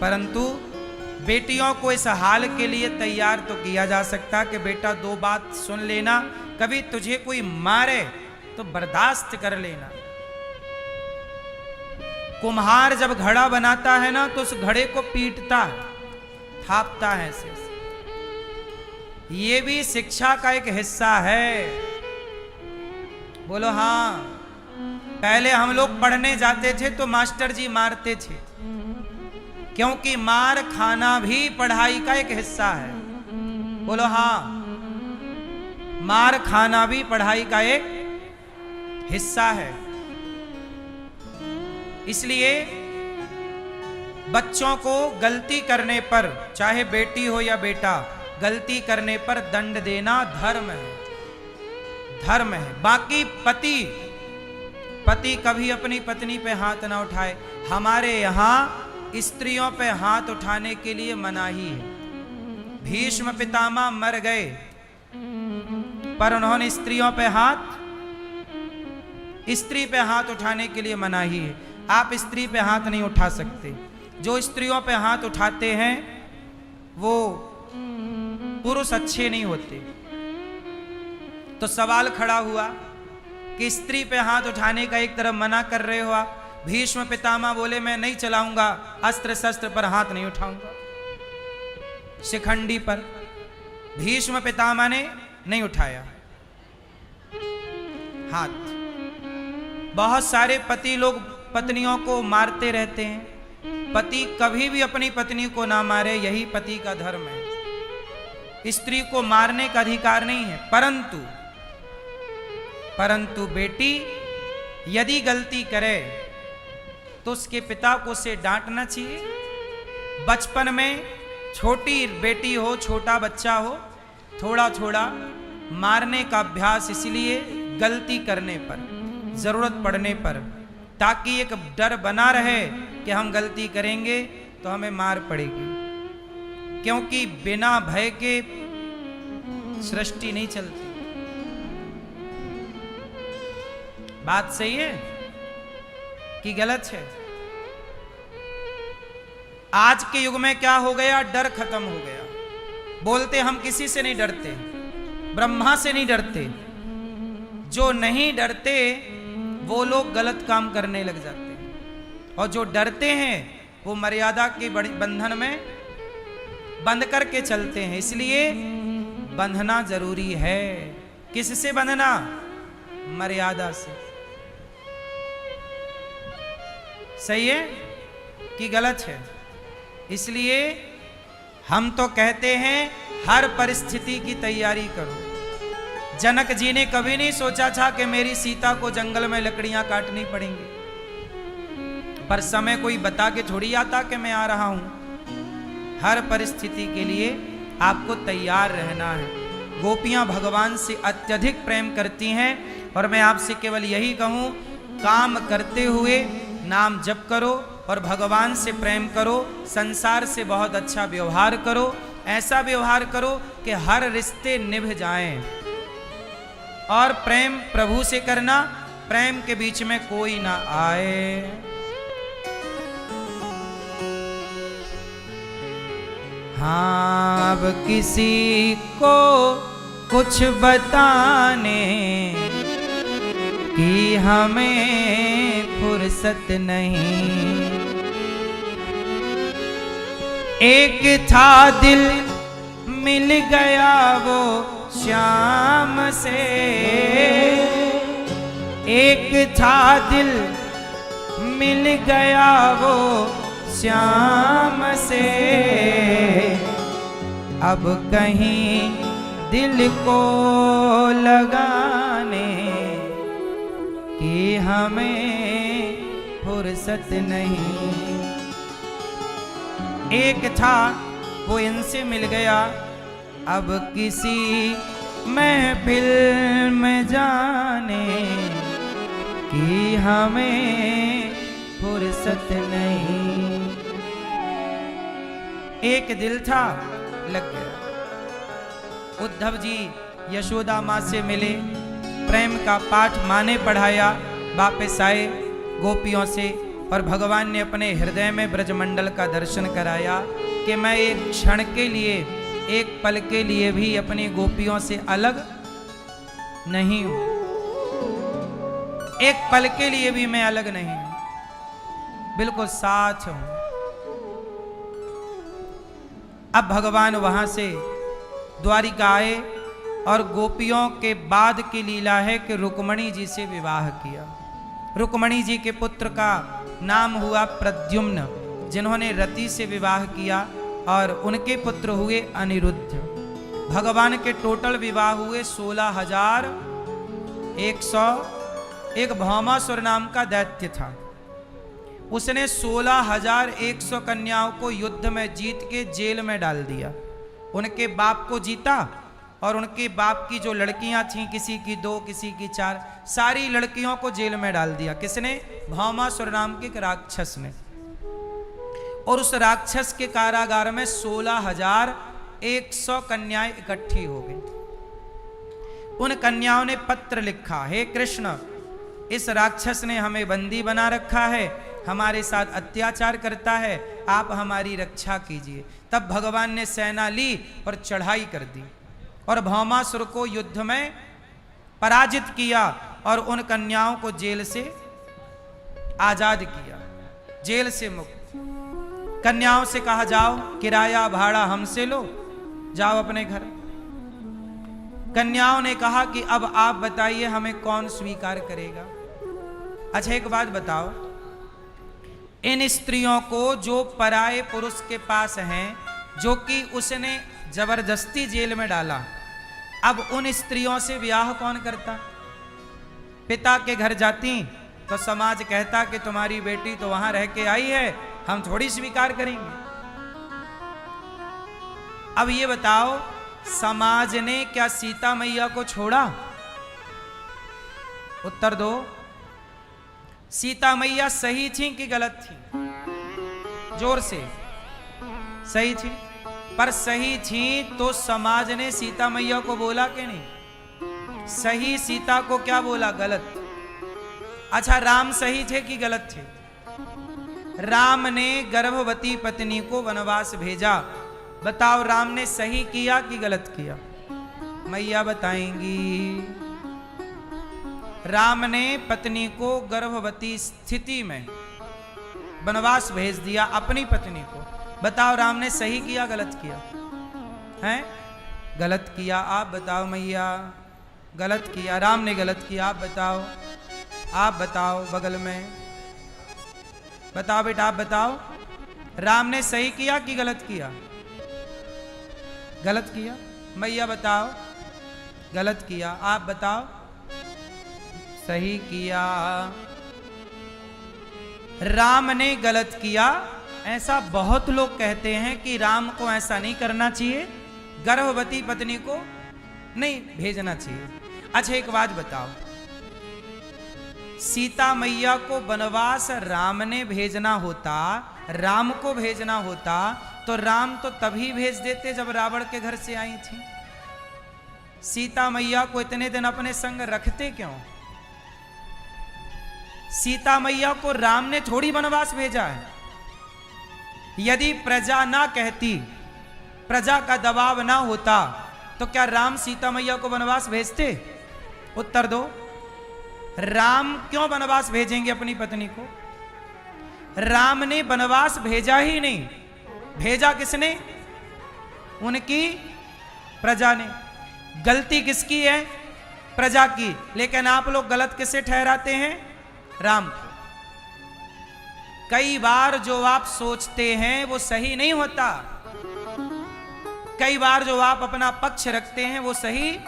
परंतु बेटियों को इस हाल के लिए तैयार तो किया जा सकता कि बेटा दो बात सुन लेना, कभी तुझे कोई मारे तो बर्दाश्त कर लेना। कुम्हार जब घड़ा बनाता है ना तो उस घड़े को पीटता है, थापता है ऐसे। ये भी शिक्षा का एक हिस्सा है। बोलो हाँ। पहले हम लोग पढ़ने जाते थे तो मास्टर जी मारते थे, क्योंकि मार खाना भी पढ़ाई का एक हिस्सा है। बोलो हाँ। मार खाना भी पढ़ाई का एक हिस्सा है। इसलिए बच्चों को गलती करने पर, चाहे बेटी हो या बेटा, गलती करने पर दंड देना धर्म है, धर्म है। बाकी पति कभी अपनी पत्नी पे हाथ ना उठाए। हमारे यहां स्त्रियों पे हाथ उठाने के लिए मनाही है। भीष्म पितामह मर गए पर उन्होंने स्त्री पे हाथ उठाने के लिए मनाही है। आप स्त्री पे हाथ नहीं उठा सकते। जो स्त्रियों पे हाथ उठाते हैं वो पुरुष अच्छे नहीं होते। तो सवाल खड़ा हुआ कि स्त्री पे हाथ उठाने का एक तरफ मना कर रहे हो आप। भीष्म पितामह बोले मैं नहीं चलाऊंगा, अस्त्र शस्त्र पर हाथ नहीं उठाऊंगा, शिखंडी पर। भीष्म पितामह ने नहीं उठाया हाथ। बहुत सारे पति लोग पत्नियों को मारते रहते हैं। पति कभी भी अपनी पत्नी को ना मारे, यही पति का धर्म है। स्त्री को मारने का अधिकार नहीं है। परंतु बेटी यदि गलती करे तो उसके पिता को उसे डांटना चाहिए। बचपन में छोटी बेटी हो, छोटा बच्चा हो, थोड़ा थोड़ा मारने का अभ्यास, इसलिए गलती करने पर, जरूरत पड़ने पर, ताकि एक डर बना रहे कि हम गलती करेंगे तो हमें मार पड़ेगी। क्योंकि बिना भय के सृष्टि नहीं चलती। बात सही है कि गलत है? आज के युग में क्या हो गया, डर खत्म हो गया। बोलते हम किसी से नहीं डरते, ब्रह्मा से नहीं डरते। जो नहीं डरते वो लोग गलत काम करने लग जाते हैं, और जो डरते हैं वो मर्यादा के बंधन में बंध करके चलते हैं। इसलिए बंधना जरूरी है। किससे बंधना? मर्यादा से। सही है कि गलत है? इसलिए हम तो कहते हैं हर परिस्थिति की तैयारी करो। जनक जी ने कभी नहीं सोचा था कि मेरी सीता को जंगल में लकड़ियां काटनी पड़ेंगी, पर समय कोई बता के थोड़ी आता कि मैं आ रहा हूं। हर परिस्थिति के लिए आपको तैयार रहना है। गोपियां भगवान से अत्यधिक प्रेम करती हैं, और मैं आपसे केवल यही कहूं, काम करते हुए नाम जप करो और भगवान से प्रेम करो। संसार से बहुत अच्छा व्यवहार करो। ऐसा व्यवहार करो कि हर रिश्ते निभ जाएं। और प्रेम प्रभु से करना, प्रेम के बीच में कोई ना आए। हाँ, अब किसी को कुछ बताने कि हमें फुर्सत नहीं। एक था दिल मिल गया वो श्याम से, एक था दिल मिल गया वो श्याम से। अब कहीं दिल को लगाने कि हमें फुर्सत नहीं। एक था वो इनसे मिल गया, अब किसी महफिल में जाने कि हमें फुर्सत नहीं। एक दिल था, लग गया। उद्धव जी यशोदा माँ से मिले, प्रेम का पाठ माँ ने पढ़ाया, वापस आए, गोपियों से और भगवान ने अपने हृदय में ब्रजमंडल का दर्शन कराया कि मैं एक क्षण के लिए, एक पल के लिए भी अपनी गोपियों से अलग नहीं हूं, एक पल के लिए भी मैं अलग नहीं हूं, बिल्कुल साथ हूं। अब भगवान वहां से द्वारिका आए और गोपियों के बाद की लीला है कि रुक्मणी जी से विवाह किया। रुक्मणी जी के पुत्र का नाम हुआ प्रद्युम्न, जिन्होंने रति से विवाह किया, और उनके पुत्र हुए अनिरुद्ध। भगवान के टोटल विवाह हुए 16,100। एक भौमासुर नाम का दैत्य था, उसने 16,100 कन्याओं को युद्ध में जीत के जेल में डाल दिया। उनके बाप को जीता और उनके बाप की जो लड़कियां थीं, किसी की 2 किसी की 4, सारी लड़कियों को जेल में डाल दिया। किसने? भौमासुर नाम के एक राक्षस ने। और उस राक्षस के कारागार में 16,100 कन्याएं इकट्ठी हो गई। उन कन्याओं ने पत्र लिखा, हे कृष्ण, इस राक्षस ने हमें बंदी बना रखा है, हमारे साथ अत्याचार करता है, आप हमारी रक्षा कीजिए। तब भगवान ने सेना ली और चढ़ाई कर दी और भौमासुर को युद्ध में पराजित किया और उन कन्याओं को जेल से आजाद किया, जेल से मुक्त। कन्याओं से कहा, जाओ किराया भाड़ा हमसे लो, जाओ अपने घर। कन्याओं ने कहा कि अब आप बताइए हमें कौन स्वीकार करेगा। अच्छा एक बात बताओ, इन स्त्रियों को जो पराये पुरुष के पास हैं, जो कि उसने जबरदस्ती जेल में डाला, अब उन स्त्रियों से विवाह कौन करता? पिता के घर जाती तो समाज कहता कि तुम्हारी बेटी तो वहां रह के आई है, हम थोड़ी स्वीकार करेंगे। अब ये बताओ, समाज ने क्या सीता मैया को छोड़ा? उत्तर दो। सीता मैया सही थी कि गलत थी? जोर से। सही थी। पर सही थी तो समाज ने सीता मैया को बोला कि नहीं? सही सीता को क्या बोला? गलत। अच्छा, राम सही थे कि गलत थे? राम ने गर्भवती पत्नी को वनवास भेजा, बताओ राम ने सही किया कि गलत किया? मैया बताएंगी। राम ने पत्नी को गर्भवती स्थिति में वनवास भेज दिया, अपनी पत्नी को। बताओ राम ने सही किया गलत किया? हैं? गलत किया। आप बताओ मैया। गलत किया। राम ने गलत किया। आप बताओ। आप बताओ बगल में। बताओ बेटा, आप बताओ। राम ने सही किया कि गलत किया? गलत किया। मैया बताओ। गलत किया। आप बताओ। सही किया। राम ने गलत किया, ऐसा बहुत लोग कहते हैं कि राम को ऐसा नहीं करना चाहिए, गर्भवती पत्नी को नहीं भेजना चाहिए। अच्छा एक बात बताओ, सीता मैया को वनवास राम ने भेजना होता, राम को भेजना होता, तो राम तो तभी भेज देते जब रावण के घर से आई थी। सीता मैया को इतने दिन अपने संग रखते क्यों? सीता मैया को राम ने थोड़ी वनवास भेजा है। यदि प्रजा ना कहती, प्रजा का दबाव ना होता, तो क्या राम सीता मैया को वनवास भेजते? उत्तर दो। राम क्यों वनवास भेजेंगे अपनी पत्नी को? राम ने वनवास भेजा ही नहीं। भेजा किसने? उनकी प्रजा ने। गलती किसकी है? प्रजा की। लेकिन आप लोग गलत किसे ठहराते हैं? राम। कई बार जो आप सोचते हैं वो सही नहीं होता, कई बार जो आप अपना पक्ष रखते हैं वो सही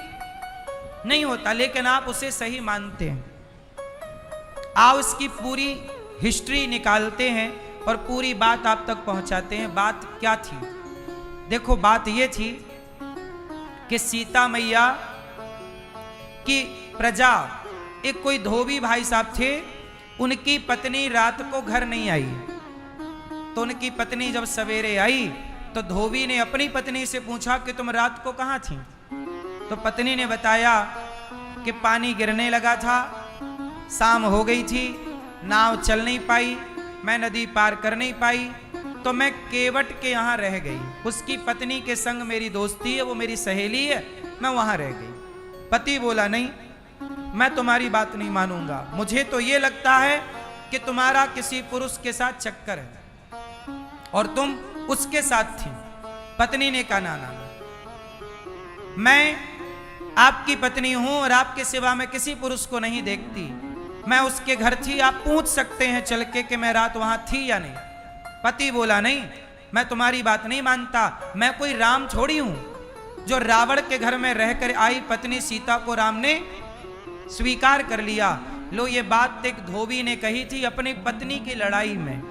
नहीं होता, लेकिन आप उसे सही मानते हैं। आओ इसकी पूरी हिस्ट्री निकालते हैं और पूरी बात आप तक पहुंचाते हैं। बात क्या थी? देखो, बात ये थी कि सीता मैया की प्रजा, एक कोई धोबी भाई साहब थे, उनकी पत्नी रात को घर नहीं आई, तो उनकी पत्नी जब सवेरे आई तो धोबी ने अपनी पत्नी से पूछा कि तुम रात को कहाँ थी? तो पत्नी ने बताया कि पानी गिरने लगा था, शाम हो गई थी, नाव चल नहीं पाई, मैं नदी पार कर नहीं पाई, तो मैं केवट के यहाँ रह गई। उसकी पत्नी के संग मेरी दोस्ती है, वो मेरी सहेली है, मैं वहां रह गई। पति बोला नहीं, मैं तुम्हारी बात नहीं मानूंगा, मुझे तो ये लगता है कि तुम्हारा किसी पुरुष के साथ चक्कर है और तुम उसके साथ थी। पत्नी ने कहा ना, मैं आपकी पत्नी हूं और आपके सिवा मैं किसी पुरुष को नहीं देखती। मैं उसके घर थी, आप पूछ सकते हैं चल के कि मैं रात वहां थी या नहीं। पति बोला नहीं, मैं तुम्हारी बात नहीं मानता, मैं कोई राम छोड़ी हूं जो रावण के घर में रहकर आई पत्नी सीता को राम ने स्वीकार कर लिया। लो, ये बात एक धोबी ने कही थी अपनी पत्नी की लड़ाई में,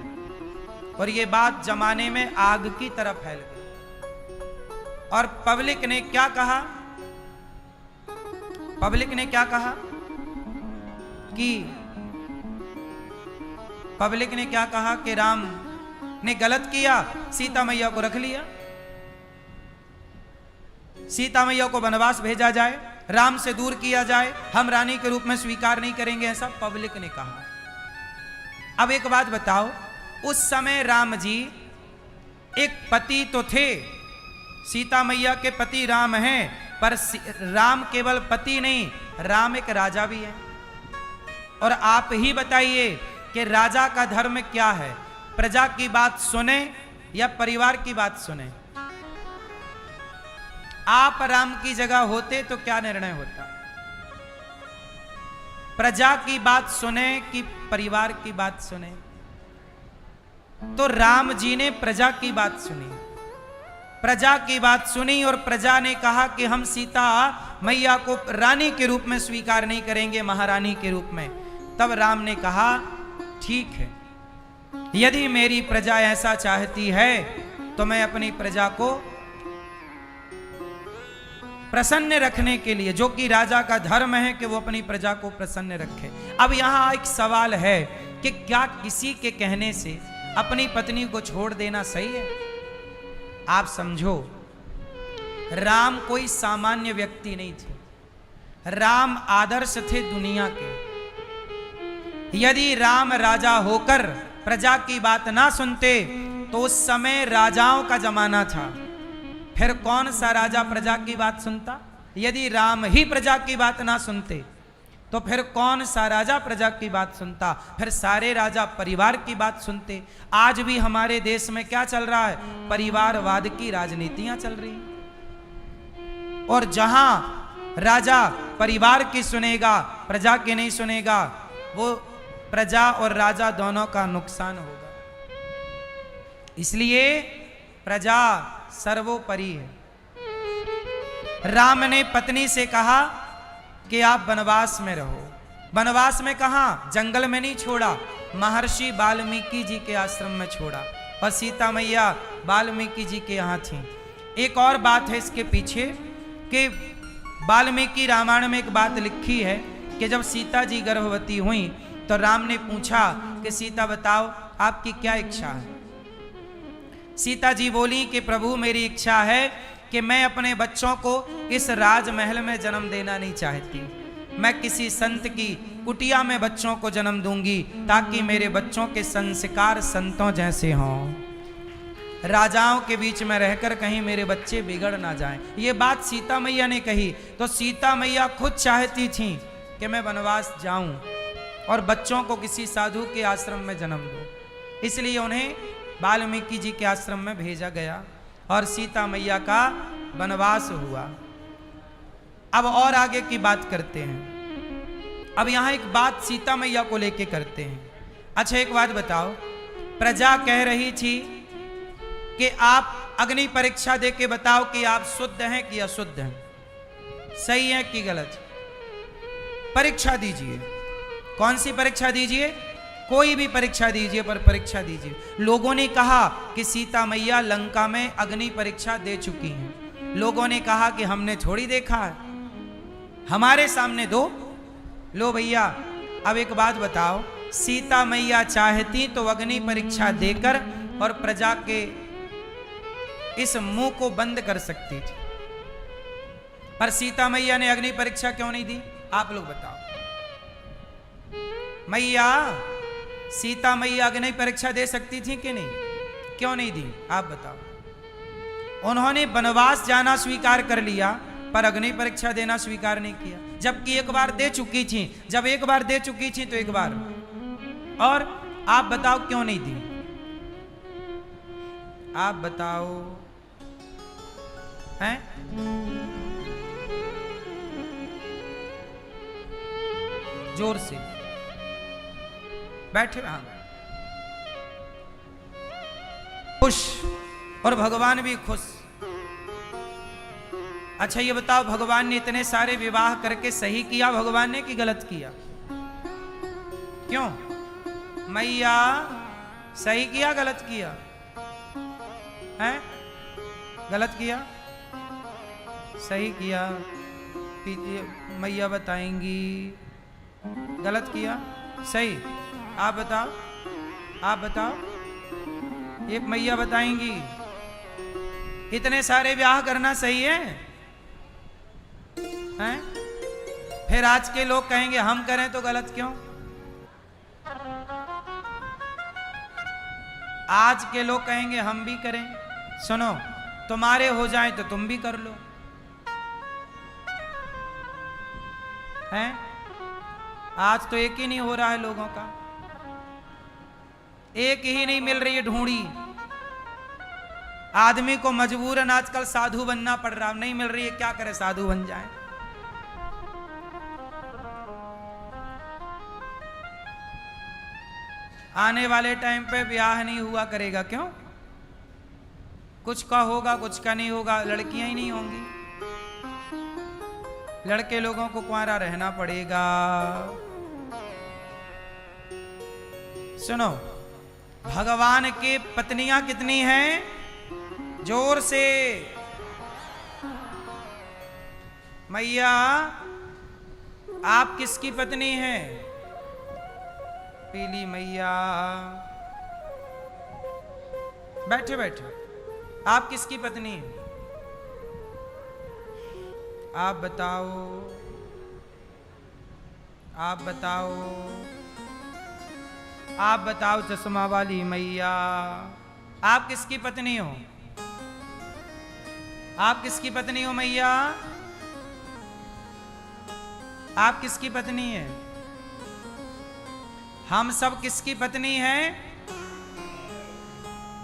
और ये बात जमाने में आग की तरह फैल गई। और पब्लिक ने क्या कहा? पब्लिक ने क्या कहा कि पब्लिक ने क्या कहा कि राम ने गलत किया, सीता मैया को रख लिया, सीता मैया को वनवास भेजा जाए, राम से दूर किया जाए, हम रानी के रूप में स्वीकार नहीं करेंगे, ऐसा पब्लिक ने कहा। अब एक बात बताओ, उस समय राम जी एक पति तो थे, सीता मैया के पति राम हैं, पर राम केवल पति नहीं, राम एक राजा भी है। और आप ही बताइए कि राजा का धर्म क्या है? प्रजा की बात सुने या परिवार की बात सुने? आप राम की जगह होते तो क्या निर्णय होता? प्रजा की बात सुने कि परिवार की बात सुने? तो राम जी ने प्रजा की बात सुनी, प्रजा की बात सुनी, और प्रजा ने कहा कि हम सीता मैया को रानी के रूप में स्वीकार नहीं करेंगे, महारानी के रूप में। तब राम ने कहा, ठीक है, यदि मेरी प्रजा ऐसा चाहती है तो मैं अपनी प्रजा को प्रसन्न रखने के लिए, जो कि राजा का धर्म है कि वो अपनी प्रजा को प्रसन्न रखे। अब यहां एक सवाल है कि क्या किसी के कहने से अपनी पत्नी को छोड़ देना सही है? आप समझो, राम कोई सामान्य व्यक्ति नहीं थे, राम आदर्श थे दुनिया के। यदि राम राजा होकर प्रजा की बात ना सुनते तो उस समय राजाओं का जमाना था, फिर कौन सा राजा प्रजा की बात सुनता? यदि राम ही प्रजा की बात ना सुनते तो फिर कौन सा राजा प्रजा की बात सुनता? फिर सारे राजा परिवार की बात सुनते। आज भी हमारे देश में क्या चल रहा है? परिवारवाद की राजनीतियां चल रही हैं। और जहां राजा परिवार की सुनेगा, प्रजा की नहीं सुनेगा, वो प्रजा और राजा दोनों का नुकसान होगा। इसलिए प्रजा सर्वोपरि है। राम ने पत्नी से कहा कि आप वनवास में रहो। वनवास में कहां? जंगल में नहीं छोड़ा, महर्षि वाल्मीकि जी के आश्रम में छोड़ा, और सीता मैया वाल्मीकि जी के यहाँ थी। एक और बात है इसके पीछे कि वाल्मीकि रामायण में एक बात लिखी है कि जब सीता जी गर्भवती हुई तो राम ने पूछा कि सीता बताओ आपकी क्या इच्छा है? सीता जी बोली कि प्रभु मेरी इच्छा है कि मैं अपने बच्चों को इस राजमहल में जन्म देना नहीं चाहती, मैं किसी संत की कुटिया में बच्चों को जन्म दूंगी ताकि मेरे बच्चों के संस्कार संतों जैसे हों, राजाओं के बीच में रहकर कहीं मेरे बच्चे बिगड़ ना जाएं। ये बात सीता मैया ने कही तो सीता मैया खुद चाहती थी कि मैं वनवास जाऊं और बच्चों को किसी साधु के आश्रम में जन्म दूं, इसलिए उन्हें वाल्मीकि जी के आश्रम में भेजा गया और सीता मैया का वनवास हुआ। अब और आगे की बात करते हैं। अब यहां एक बात सीता मैया को लेके करते हैं। अच्छा एक बात बताओ, प्रजा कह रही थी कि आप अग्नि परीक्षा दे के बताओ कि आप शुद्ध हैं कि अशुद्ध हैं, सही है कि गलत? परीक्षा दीजिए। कौन सी परीक्षा दीजिए? कोई भी परीक्षा दीजिए, पर परीक्षा दीजिए। लोगों ने कहा कि सीता मैया लंका में अग्नि परीक्षा दे चुकी हैं। लोगों ने कहा कि हमने थोड़ी देखा है, हमारे सामने दो। लो भैया, अब एक बात बताओ, सीता मैया चाहती तो अग्नि परीक्षा देकर और प्रजा के इस मुंह को बंद कर सकती थी, पर सीता मैया ने अग्नि परीक्षा क्यों नहीं दी? आप लोग बताओ। मैया सीता मैया अग्नि परीक्षा दे सकती थी कि नहीं? क्यों नहीं दी? आप बताओ। उन्होंने वनवास जाना स्वीकार कर लिया, पर अग्नि परीक्षा देना स्वीकार नहीं किया, जबकि एक बार दे चुकी थी। जब एक बार दे चुकी थी तो एक बार। और आप बताओ क्यों नहीं दी? आप बताओ। हैं? जोर से बैठे रहा। खुश, और भगवान भी खुश। अच्छा ये बताओ, भगवान ने इतने सारे विवाह करके सही किया भगवान ने कि गलत किया? क्यों? मैया सही किया गलत किया? हैं? गलत किया? सही किया? मैया बताएंगी। गलत किया? सही? आप बताओ, आप बताओ। एक मैया बताएंगी। इतने सारे ब्याह करना सही है? हैं? फिर आज के लोग कहेंगे हम करें तो गलत क्यों? आज के लोग कहेंगे हम भी करें। सुनो, तुम्हारे हो जाए तो तुम भी कर लो। हैं? आज तो एक ही नहीं हो रहा है लोगों का, एक ही नहीं मिल रही है ढूंढी। आदमी को मजबूरन आजकल साधु बनना पड़ रहा, नहीं मिल रही है, क्या करे, साधु बन जाए। आने वाले टाइम पे ब्याह नहीं हुआ करेगा, क्यों? कुछ का होगा, कुछ का नहीं होगा, लड़कियां ही नहीं होंगी, लड़के लोगों को कुंवारा रहना पड़ेगा। सुनो, भगवान के पत्नियां कितनी हैं? जोर से। मैया आप किसकी पत्नी हैं? पीली मैया। बैठे बैठे, आप किसकी पत्नी हैं? आप बताओ, आप बताओ, आप बताओ। चश्मा वाली मैया, आप किसकी पत्नी हो? आप किसकी पत्नी हो मैया? आप किसकी पत्नी है? हम सब किसकी पत्नी हैं?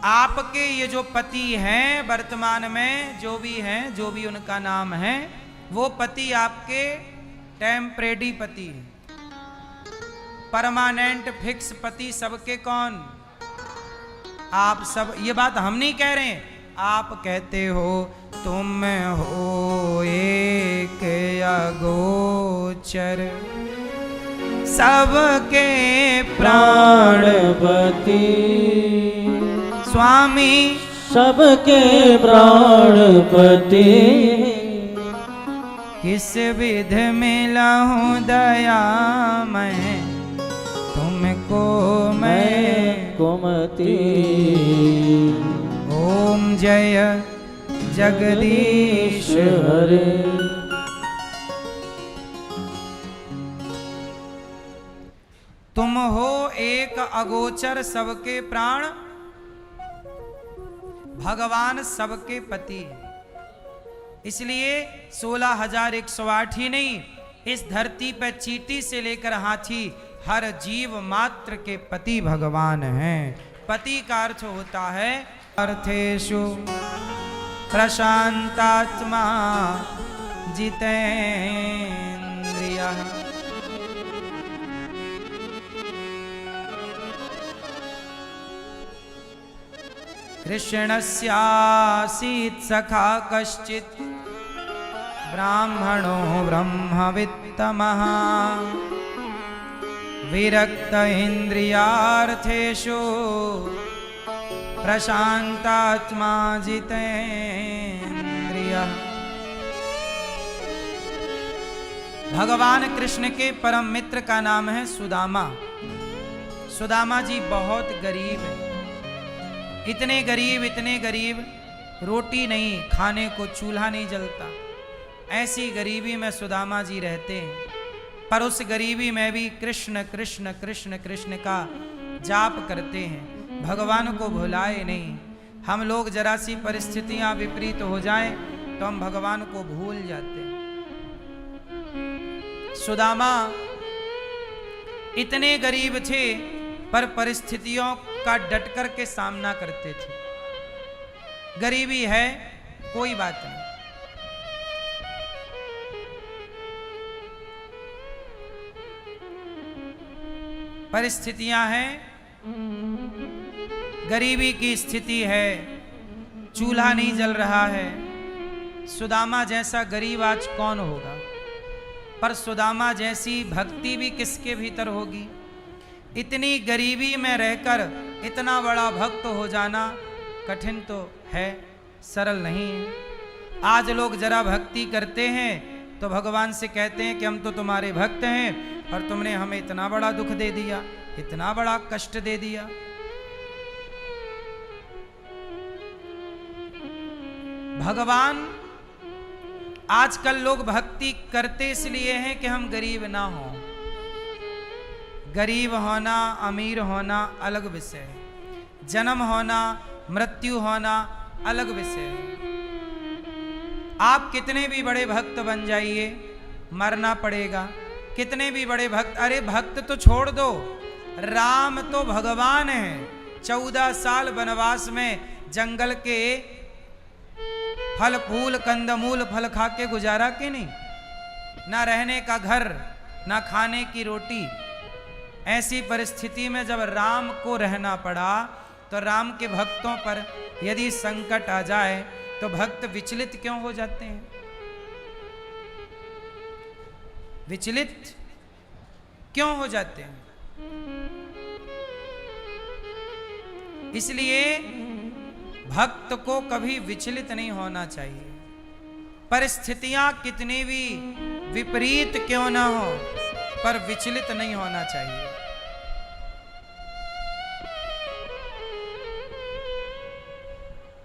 आपके ये जो पति हैं वर्तमान में, जो भी हैं, जो भी उनका नाम है, वो पति आपके टेम्परेरी पति हैं। परमानेंट फिक्स पति सबके कौन? आप सब। ये बात हम नहीं कह रहे हैं, आप कहते हो। तुम हो एक अगोचर सबके प्राणपति, स्वामी सबके प्राणपति। किस विध मिलहूं दया मैं तुमको मैं कुमति। ओम जय जगदीश हरे। तुम हो एक अगोचर सबके प्राण, भगवान सबके पति। इसलिए 16,108 ही नहीं, इस धरती पर चींटी से लेकर हाथी हर जीव मात्र के पति भगवान हैं। पति का अर्थ होता है अर्थेषु प्रशांतात्मा जितेन्द्रियः। कृष्णस्यासीत् सखा कश्चित् ब्राह्मणो ब्रह्मवित्तमः, विरक्त इंद्रियार्थेषु प्रशांतात्मा जितेन्द्रियः। भगवान कृष्ण के परम मित्र का नाम है सुदामा। सुदामा जी बहुत गरीब है, इतने गरीब, रोटी नहीं, खाने को चूल्हा नहीं जलता। ऐसी गरीबी में सुदामा जी रहते हैं, पर उस गरीबी में भी कृष्ण कृष्ण कृष्ण कृष्ण का जाप करते हैं, भगवान को भुलाए नहीं। हम लोग जरा सी परिस्थितियां विपरीत हो जाएं तो हम भगवान को भूल जाते हैं। सुदामा इतने गरीब थे पर परिस्थितियों का डट कर के सामना करते थे। गरीबी है, कोई बात नहीं, परिस्थितियां हैं, गरीबी की स्थिति है, चूल्हा नहीं जल रहा है। सुदामा जैसा गरीब आज कौन होगा, पर सुदामा जैसी भक्ति भी किसके भीतर होगी। इतनी गरीबी में रहकर इतना बड़ा भक्त हो जाना कठिन तो है, सरल नहीं है। आज लोग जरा भक्ति करते हैं तो भगवान से कहते हैं कि हम तो तुम्हारे भक्त हैं और तुमने हमें इतना बड़ा दुख दे दिया, इतना बड़ा कष्ट दे दिया। भगवान, आजकल लोग भक्ति करते इसलिए हैं कि हम गरीब ना हो। गरीब होना, अमीर होना अलग विषय है, जन्म होना, मृत्यु होना अलग विषय है। आप कितने भी बड़े भक्त बन जाइए, मरना पड़ेगा। कितने भी बड़े भक्त, अरे भक्त तो छोड़ दो, राम तो भगवान है। 14 साल वनवास में जंगल के फल फूल कंदमूल फल खा के गुजारा कि नहीं, ना रहने का घर, ना खाने की रोटी। ऐसी परिस्थिति में जब राम को रहना पड़ा तो राम के भक्तों पर यदि संकट आ जाए तो भक्त विचलित क्यों हो जाते हैं? विचलित क्यों हो जाते हैं? इसलिए भक्त को कभी विचलित नहीं होना चाहिए। परिस्थितियां कितनी भी विपरीत क्यों ना हो, पर विचलित नहीं होना चाहिए।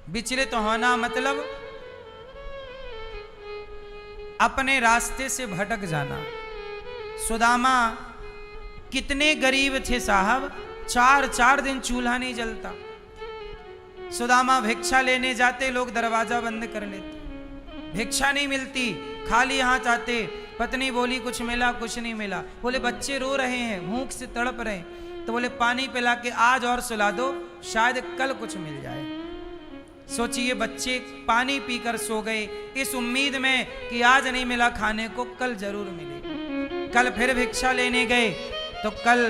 विचलित होना मतलब अपने रास्ते से भटक जाना। सुदामा कितने गरीब थे साहब, 4 दिन चूल्हा नहीं जलता। सुदामा भिक्षा लेने जाते, लोग दरवाजा बंद कर लेते, भिक्षा नहीं मिलती, खाली हाथ आते। पत्नी बोली कुछ मिला, कुछ नहीं मिला। बोले बच्चे रो रहे हैं, भूख से तड़प रहे हैं, तो बोले पानी पिला के आज और सुला दो, शायद कल कुछ मिल जाए। सोचिए, बच्चे पानी पीकर सो गए इस उम्मीद में कि आज नहीं मिला खाने को, कल जरूर मिलेगा। कल फिर भिक्षा लेने गए तो कल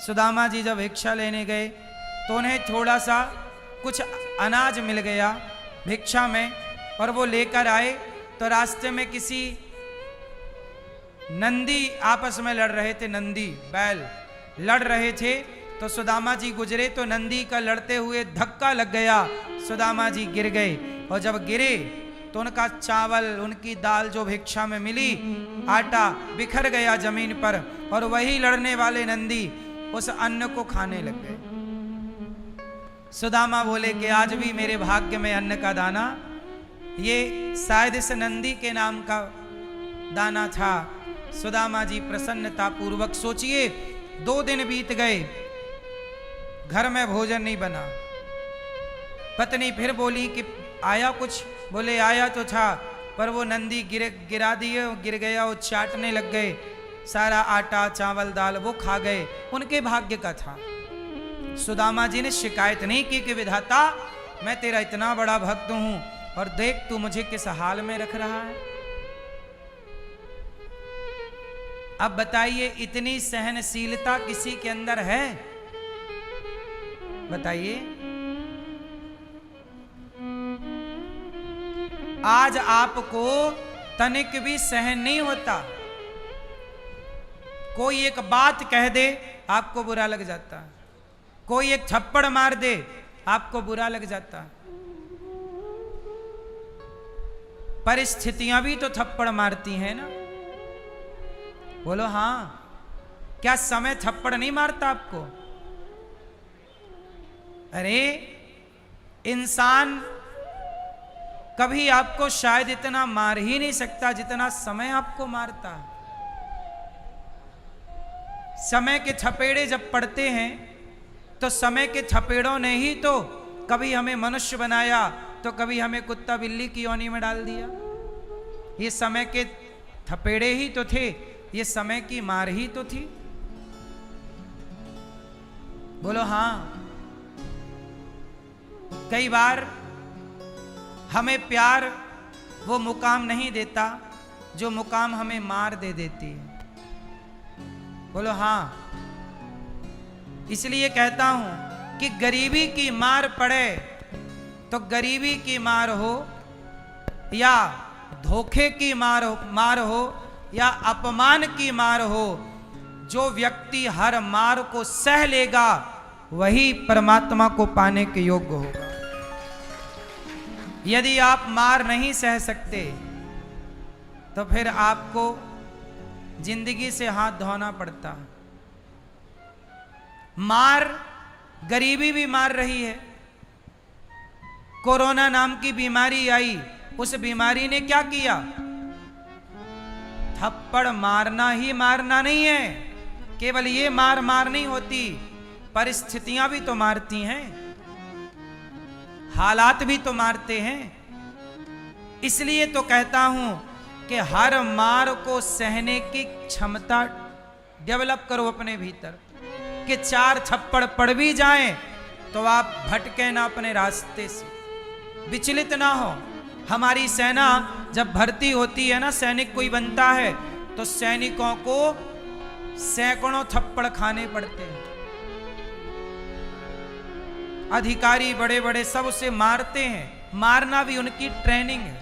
सुदामा जी जब भिक्षा लेने गए तो उन्हें थोड़ा सा कुछ अनाज मिल गया भिक्षा में, और वो लेकर आए तो रास्ते में किसी नंदी आपस में लड़ रहे थे, नंदी बैल लड़ रहे थे। तो सुदामा जी गुजरे तो नंदी का लड़ते हुए धक्का लग गया, सुदामा जी गिर गए। और जब गिरे तो उनका चावल, उनकी दाल जो भिक्षा में मिली, आटा बिखर गया जमीन पर, और वही लड़ने वाले नंदी उस अन्न को खाने लग गए। सुदामा बोले कि आज भी मेरे भाग्य में अन्न का दाना, ये शायद इस नंदी के नाम का दाना था। सुदामा जी प्रसन्नता पूर्वक, सोचिए 2 दिन बीत गए, घर में भोजन नहीं बना। पत्नी फिर बोली कि आया कुछ, बोले आया तो था, पर वो नंदी गिरा दिए, गिर गया, वो चाटने लग गए, सारा आटा चावल दाल वो खा गए, उनके भाग्य का था। सुदामा जी ने शिकायत नहीं की कि विधाता मैं तेरा इतना बड़ा भक्त हूं और देख तू मुझे किस हाल में रख रहा है। अब बताइए, इतनी सहनशीलता किसी के अंदर है? बताइए। आज आपको तनिक भी सहन नहीं होता, कोई एक बात कह दे आपको बुरा लग जाता, कोई एक थप्पड़ मार दे आपको बुरा लग जाता। परिस्थितियां भी तो थप्पड़ मारती हैं ना, बोलो हाँ, क्या समय थप्पड़ नहीं मारता आपको? अरे इंसान कभी आपको शायद इतना मार ही नहीं सकता जितना समय आपको मारता है। समय के थपेड़े जब पड़ते हैं तो समय के थपेड़ों ने ही तो कभी हमें मनुष्य बनाया, तो कभी हमें कुत्ता बिल्ली की योनि में डाल दिया। ये समय के थपेड़े ही तो थे, ये समय की मार ही तो थी। बोलो हाँ। कई बार हमें प्यार वो मुकाम नहीं देता जो मुकाम हमें मार दे देती है। बोलो हाँ। इसलिए कहता हूं कि गरीबी की मार पड़े तो गरीबी की मार हो या धोखे की मार हो या अपमान की मार हो, जो व्यक्ति हर मार को सह लेगा वही परमात्मा को पाने के योग्य होगा। यदि आप मार नहीं सह सकते तो फिर आपको जिंदगी से हाथ धोना पड़ता है। मार गरीबी भी मार रही है। कोरोना नाम की बीमारी आई, उस बीमारी ने क्या किया? थप्पड़ मारना ही मारना नहीं है, केवल ये मार नहीं होती, परिस्थितियां भी तो मारती हैं, हालात भी तो मारते हैं। इसलिए तो कहता हूं कि हर मार को सहने की क्षमता डेवलप करो अपने भीतर, कि 4 थप्पड़ पड़ भी जाएं तो आप भटके ना अपने रास्ते से, विचलित ना हो। हमारी सेना जब भर्ती होती है ना, सैनिक कोई बनता है तो सैनिकों को सैकड़ों थप्पड़ खाने पड़ते हैं। अधिकारी बड़े बड़े सब उसे मारते हैं। मारना भी उनकी ट्रेनिंग है,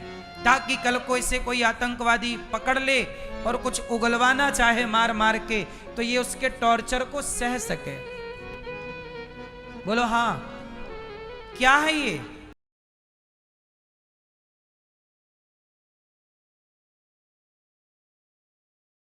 ताकि कल को इसे कोई आतंकवादी पकड़ ले और कुछ उगलवाना चाहे मार के, तो ये उसके टॉर्चर को सह सके। बोलो हाँ। क्या है ये?